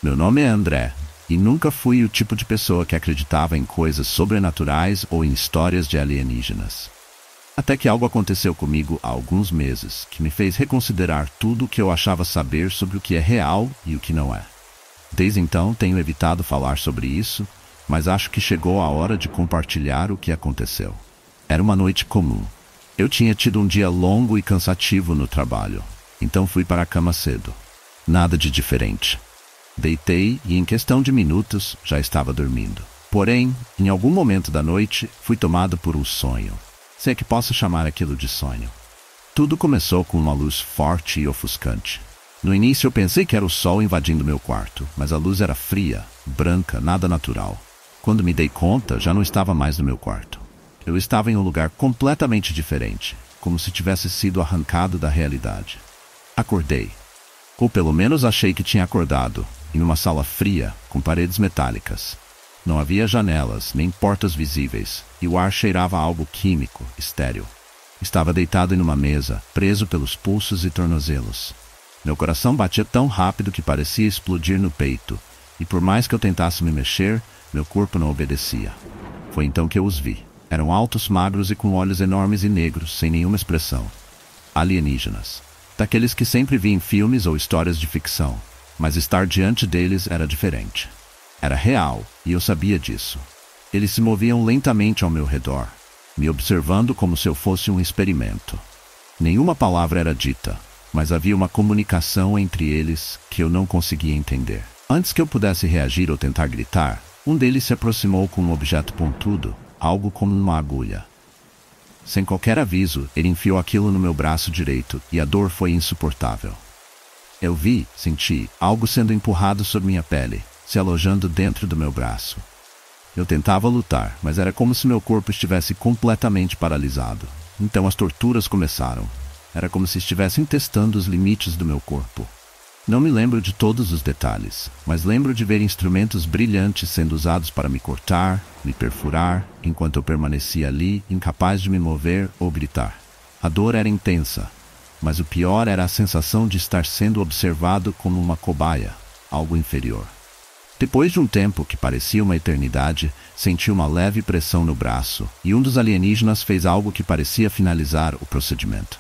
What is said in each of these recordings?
Meu nome é André, e nunca fui o tipo de pessoa que acreditava em coisas sobrenaturais ou em histórias de alienígenas. Até que algo aconteceu comigo há alguns meses, que me fez reconsiderar tudo o que eu achava saber sobre o que é real e o que não é. Desde então tenho evitado falar sobre isso, mas acho que chegou a hora de compartilhar o que aconteceu. Era uma noite comum. Eu tinha tido um dia longo e cansativo no trabalho, então fui para a cama cedo. Nada de diferente. Deitei e em questão de minutos já estava dormindo. Porém, em algum momento da noite, fui tomado por um sonho. Se é que posso chamar aquilo de sonho. Tudo começou com uma luz forte e ofuscante. No início eu pensei que era o sol invadindo meu quarto, mas a luz era fria, branca, nada natural. Quando me dei conta, já não estava mais no meu quarto. Eu estava em um lugar completamente diferente, como se tivesse sido arrancado da realidade. Acordei. Ou pelo menos achei que tinha acordado, em uma sala fria, com paredes metálicas. Não havia janelas, nem portas visíveis, e o ar cheirava a algo químico, estéril. Estava deitado em uma mesa, preso pelos pulsos e tornozelos. Meu coração batia tão rápido que parecia explodir no peito, e por mais que eu tentasse me mexer, meu corpo não obedecia. Foi então que eu os vi. Eram altos, magros e com olhos enormes e negros, sem nenhuma expressão. Alienígenas. Daqueles que sempre vi em filmes ou histórias de ficção, mas estar diante deles era diferente. Era real, e eu sabia disso. Eles se moviam lentamente ao meu redor, me observando como se eu fosse um experimento. Nenhuma palavra era dita, mas havia uma comunicação entre eles que eu não conseguia entender. Antes que eu pudesse reagir ou tentar gritar, um deles se aproximou com um objeto pontudo, algo como uma agulha. Sem qualquer aviso, ele enfiou aquilo no meu braço direito e a dor foi insuportável. Eu senti algo sendo empurrado sobre minha pele, se alojando dentro do meu braço. Eu tentava lutar, mas era como se meu corpo estivesse completamente paralisado. Então as torturas começaram. Era como se estivessem testando os limites do meu corpo. Não me lembro de todos os detalhes, mas lembro de ver instrumentos brilhantes sendo usados para me cortar, me perfurar, enquanto eu permanecia ali, incapaz de me mover ou gritar. A dor era intensa, mas o pior era a sensação de estar sendo observado como uma cobaia, algo inferior. Depois de um tempo que parecia uma eternidade, senti uma leve pressão no braço e um dos alienígenas fez algo que parecia finalizar o procedimento.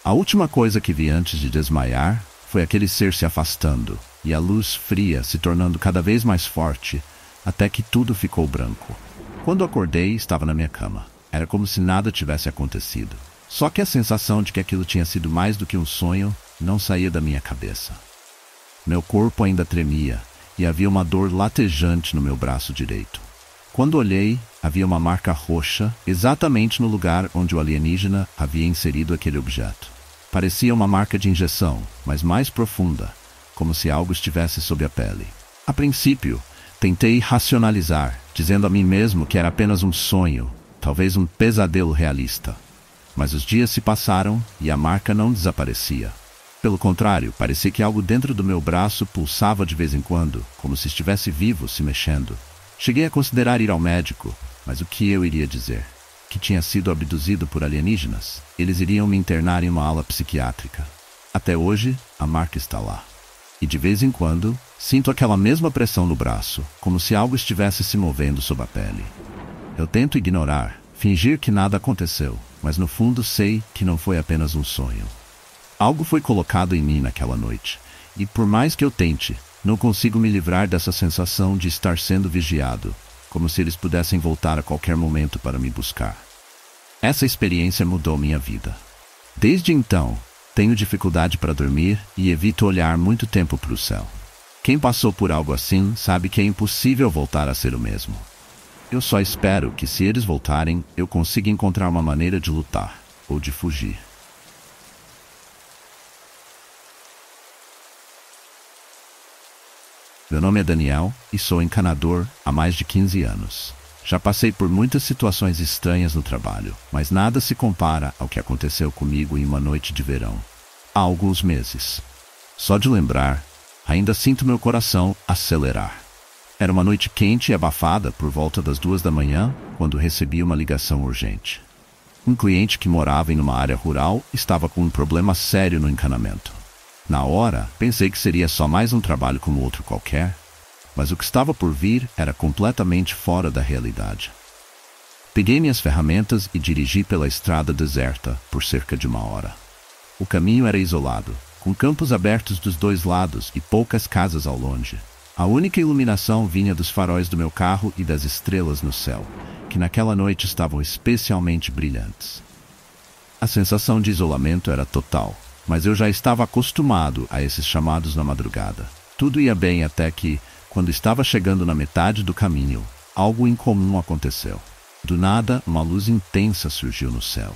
A última coisa que vi antes de desmaiar foi aquele ser se afastando e a luz fria se tornando cada vez mais forte até que tudo ficou branco. Quando acordei, estava na minha cama. Era como se nada tivesse acontecido. Só que a sensação de que aquilo tinha sido mais do que um sonho não saía da minha cabeça. Meu corpo ainda tremia e havia uma dor latejante no meu braço direito. Quando olhei, havia uma marca roxa exatamente no lugar onde o alienígena havia inserido aquele objeto. Parecia uma marca de injeção, mas mais profunda, como se algo estivesse sob a pele. A princípio, tentei racionalizar, dizendo a mim mesmo que era apenas um sonho, talvez um pesadelo realista. Mas os dias se passaram e a marca não desaparecia. Pelo contrário, parecia que algo dentro do meu braço pulsava de vez em quando, como se estivesse vivo, se mexendo. Cheguei a considerar ir ao médico, mas o que eu iria dizer? Que tinha sido abduzido por alienígenas? Eles iriam me internar em uma ala psiquiátrica. Até hoje, a marca está lá. E de vez em quando, sinto aquela mesma pressão no braço, como se algo estivesse se movendo sob a pele. Eu tento ignorar, fingir que nada aconteceu, mas no fundo sei que não foi apenas um sonho. Algo foi colocado em mim naquela noite, e por mais que eu tente, não consigo me livrar dessa sensação de estar sendo vigiado, como se eles pudessem voltar a qualquer momento para me buscar. Essa experiência mudou minha vida. Desde então, tenho dificuldade para dormir e evito olhar muito tempo para o céu. Quem passou por algo assim sabe que é impossível voltar a ser o mesmo. Eu só espero que, se eles voltarem, eu consiga encontrar uma maneira de lutar ou de fugir. Meu nome é Daniel e sou encanador há mais de 15 anos. Já passei por muitas situações estranhas no trabalho, mas nada se compara ao que aconteceu comigo em uma noite de verão, há alguns meses. Só de lembrar, ainda sinto meu coração acelerar. Era uma noite quente e abafada por volta das 2 da manhã, quando recebi uma ligação urgente. Um cliente que morava em uma área rural estava com um problema sério no encanamento. Na hora, pensei que seria só mais um trabalho como outro qualquer, mas o que estava por vir era completamente fora da realidade. Peguei minhas ferramentas e dirigi pela estrada deserta por cerca de 1 hora. O caminho era isolado, com campos abertos dos dois lados e poucas casas ao longe. A única iluminação vinha dos faróis do meu carro e das estrelas no céu, que naquela noite estavam especialmente brilhantes. A sensação de isolamento era total, mas eu já estava acostumado a esses chamados na madrugada. Tudo ia bem até que, quando estava chegando na metade do caminho, algo incomum aconteceu. Do nada, uma luz intensa surgiu no céu.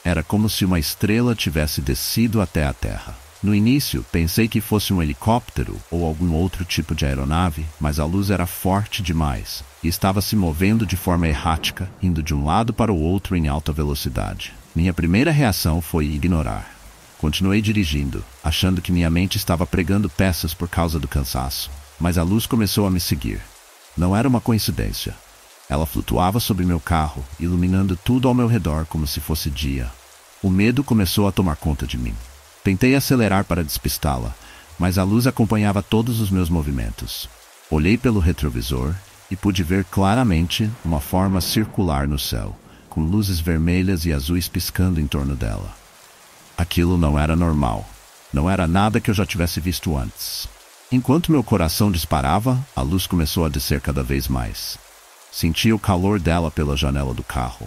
Era como se uma estrela tivesse descido até a terra. No início, pensei que fosse um helicóptero ou algum outro tipo de aeronave, mas a luz era forte demais e estava se movendo de forma errática, indo de um lado para o outro em alta velocidade. Minha primeira reação foi ignorar. Continuei dirigindo, achando que minha mente estava pregando peças por causa do cansaço, mas a luz começou a me seguir. Não era uma coincidência. Ela flutuava sobre meu carro, iluminando tudo ao meu redor como se fosse dia. O medo começou a tomar conta de mim. Tentei acelerar para despistá-la, mas a luz acompanhava todos os meus movimentos. Olhei pelo retrovisor e pude ver claramente uma forma circular no céu, com luzes vermelhas e azuis piscando em torno dela. Aquilo não era normal. Não era nada que eu já tivesse visto antes. Enquanto meu coração disparava, a luz começou a descer cada vez mais. Senti o calor dela pela janela do carro.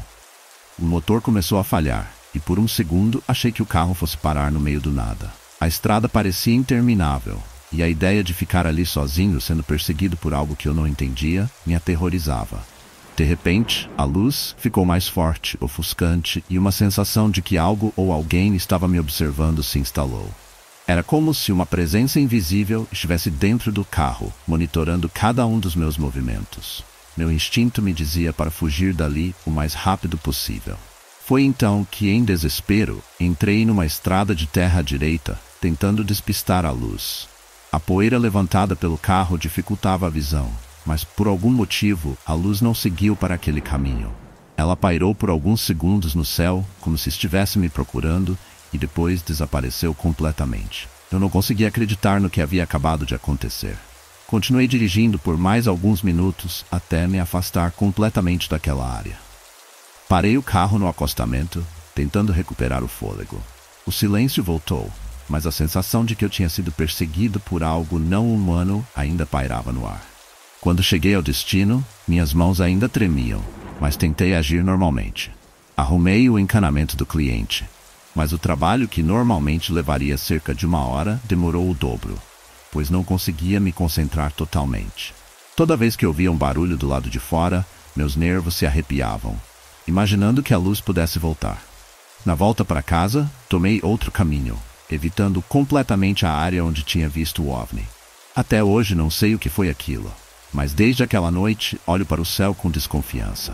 O motor começou a falhar, e por um segundo achei que o carro fosse parar no meio do nada. A estrada parecia interminável, e a ideia de ficar ali sozinho, sendo perseguido por algo que eu não entendia, me aterrorizava. De repente, a luz ficou mais forte, ofuscante, e uma sensação de que algo ou alguém estava me observando se instalou. Era como se uma presença invisível estivesse dentro do carro, monitorando cada um dos meus movimentos. Meu instinto me dizia para fugir dali o mais rápido possível. Foi então que, em desespero, entrei numa estrada de terra à direita, tentando despistar a luz. A poeira levantada pelo carro dificultava a visão, mas por algum motivo a luz não seguiu para aquele caminho. Ela pairou por alguns segundos no céu, como se estivesse me procurando, e depois desapareceu completamente. Eu não conseguia acreditar no que havia acabado de acontecer. Continuei dirigindo por mais alguns minutos até me afastar completamente daquela área. Parei o carro no acostamento, tentando recuperar o fôlego. O silêncio voltou, mas a sensação de que eu tinha sido perseguido por algo não humano ainda pairava no ar. Quando cheguei ao destino, minhas mãos ainda tremiam, mas tentei agir normalmente. Arrumei o encanamento do cliente, mas o trabalho que normalmente levaria cerca de 1 hora demorou o dobro, pois não conseguia me concentrar totalmente. Toda vez que ouvia um barulho do lado de fora, meus nervos se arrepiavam, imaginando que a luz pudesse voltar. Na volta para casa, tomei outro caminho, evitando completamente a área onde tinha visto o OVNI. Até hoje não sei o que foi aquilo, mas desde aquela noite olho para o céu com desconfiança.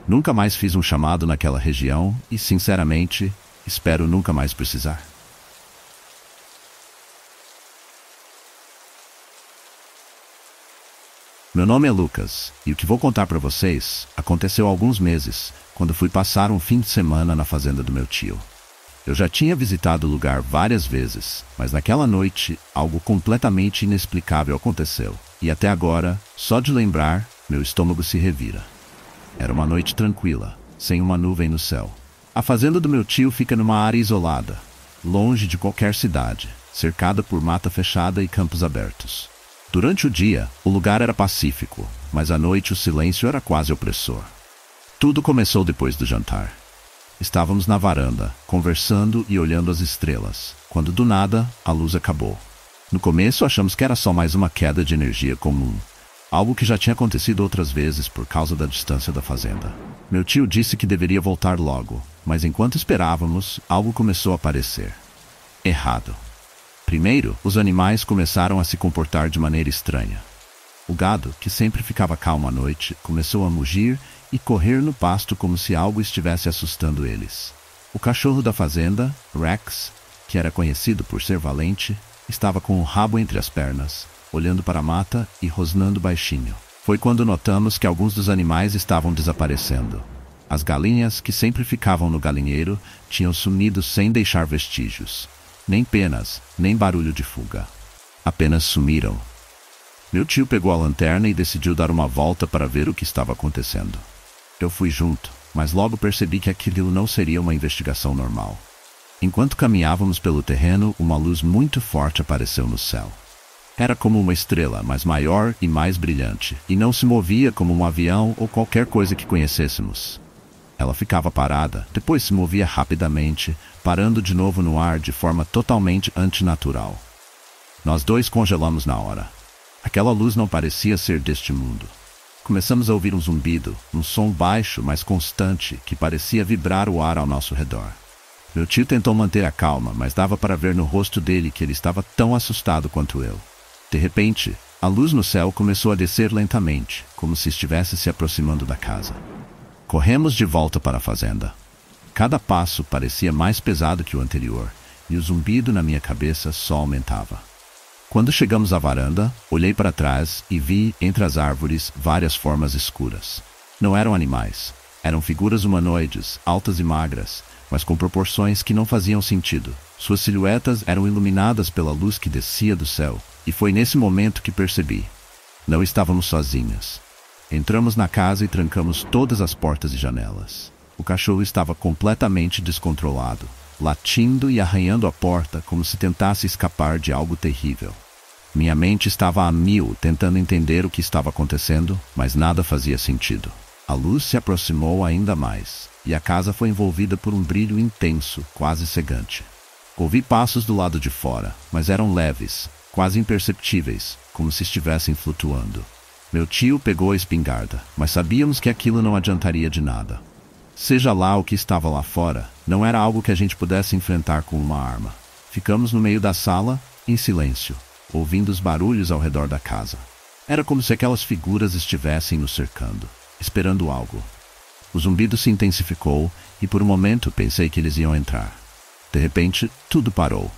Nunca mais fiz um chamado naquela região e, sinceramente, espero nunca mais precisar. Meu nome é Lucas, e o que vou contar para vocês aconteceu há alguns meses, quando fui passar um fim de semana na fazenda do meu tio. Eu já tinha visitado o lugar várias vezes, mas naquela noite algo completamente inexplicável aconteceu, e até agora, só de lembrar, meu estômago se revira. Era uma noite tranquila, sem uma nuvem no céu. A fazenda do meu tio fica numa área isolada, longe de qualquer cidade, cercada por mata fechada e campos abertos. Durante o dia, o lugar era pacífico, mas à noite o silêncio era quase opressor. Tudo começou depois do jantar. Estávamos na varanda, conversando e olhando as estrelas, quando do nada a luz acabou. No começo achamos que era só mais uma queda de energia comum, algo que já tinha acontecido outras vezes por causa da distância da fazenda. Meu tio disse que deveria voltar logo, mas enquanto esperávamos, algo começou a aparecer. Errado. Primeiro, os animais começaram a se comportar de maneira estranha. O gado, que sempre ficava calmo à noite, começou a mugir e correr no pasto como se algo estivesse assustando eles. O cachorro da fazenda, Rex, que era conhecido por ser valente, estava com o rabo entre as pernas, olhando para a mata e rosnando baixinho. Foi quando notamos que alguns dos animais estavam desaparecendo. As galinhas, que sempre ficavam no galinheiro, tinham sumido sem deixar vestígios. Nem penas, nem barulho de fuga. Apenas sumiram. Meu tio pegou a lanterna e decidiu dar uma volta para ver o que estava acontecendo. Eu fui junto, mas logo percebi que aquilo não seria uma investigação normal. Enquanto caminhávamos pelo terreno, uma luz muito forte apareceu no céu. Era como uma estrela, mas maior e mais brilhante, e não se movia como um avião ou qualquer coisa que conhecêssemos. Ela ficava parada, depois se movia rapidamente, parando de novo no ar de forma totalmente antinatural. Nós dois congelamos na hora. Aquela luz não parecia ser deste mundo. Começamos a ouvir um zumbido, um som baixo, mas constante, que parecia vibrar o ar ao nosso redor. Meu tio tentou manter a calma, mas dava para ver no rosto dele que ele estava tão assustado quanto eu. De repente, a luz no céu começou a descer lentamente, como se estivesse se aproximando da casa. Corremos de volta para a fazenda. Cada passo parecia mais pesado que o anterior, e o zumbido na minha cabeça só aumentava. Quando chegamos à varanda, olhei para trás e vi, entre as árvores, várias formas escuras. Não eram animais, eram figuras humanoides, altas e magras, mas com proporções que não faziam sentido. Suas silhuetas eram iluminadas pela luz que descia do céu, e foi nesse momento que percebi. Não estávamos sozinhos. Entramos na casa e trancamos todas as portas e janelas. O cachorro estava completamente descontrolado, latindo e arranhando a porta como se tentasse escapar de algo terrível. Minha mente estava a mil, tentando entender o que estava acontecendo, mas nada fazia sentido. A luz se aproximou ainda mais, e a casa foi envolvida por um brilho intenso, quase cegante. Ouvi passos do lado de fora, mas eram leves, quase imperceptíveis, como se estivessem flutuando. Meu tio pegou a espingarda, mas sabíamos que aquilo não adiantaria de nada. Seja lá o que estava lá fora, não era algo que a gente pudesse enfrentar com uma arma. Ficamos no meio da sala, em silêncio, ouvindo os barulhos ao redor da casa. Era como se aquelas figuras estivessem nos cercando, esperando algo. O zumbido se intensificou e por um momento pensei que eles iam entrar. De repente, tudo parou.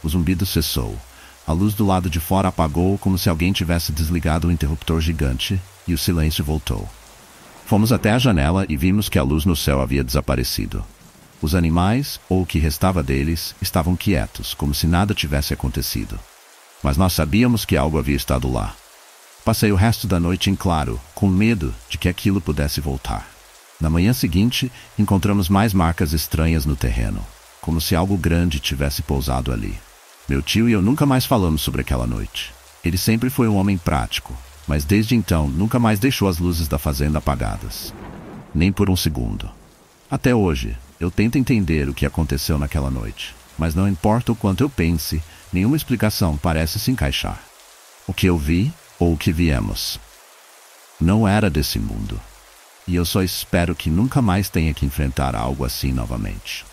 O zumbido cessou. A luz do lado de fora apagou como se alguém tivesse desligado um interruptor gigante e o silêncio voltou. Fomos até a janela e vimos que a luz no céu havia desaparecido. Os animais, ou o que restava deles, estavam quietos, como se nada tivesse acontecido. Mas nós sabíamos que algo havia estado lá. Passei o resto da noite em claro, com medo de que aquilo pudesse voltar. Na manhã seguinte, encontramos mais marcas estranhas no terreno, como se algo grande tivesse pousado ali. Meu tio e eu nunca mais falamos sobre aquela noite. Ele sempre foi um homem prático, mas desde então nunca mais deixou as luzes da fazenda apagadas. Nem por um segundo. Até hoje, eu tento entender o que aconteceu naquela noite, mas não importa o quanto eu pense, nenhuma explicação parece se encaixar. O que eu vi, ou o que viemos, não era desse mundo. E eu só espero que nunca mais tenha que enfrentar algo assim novamente.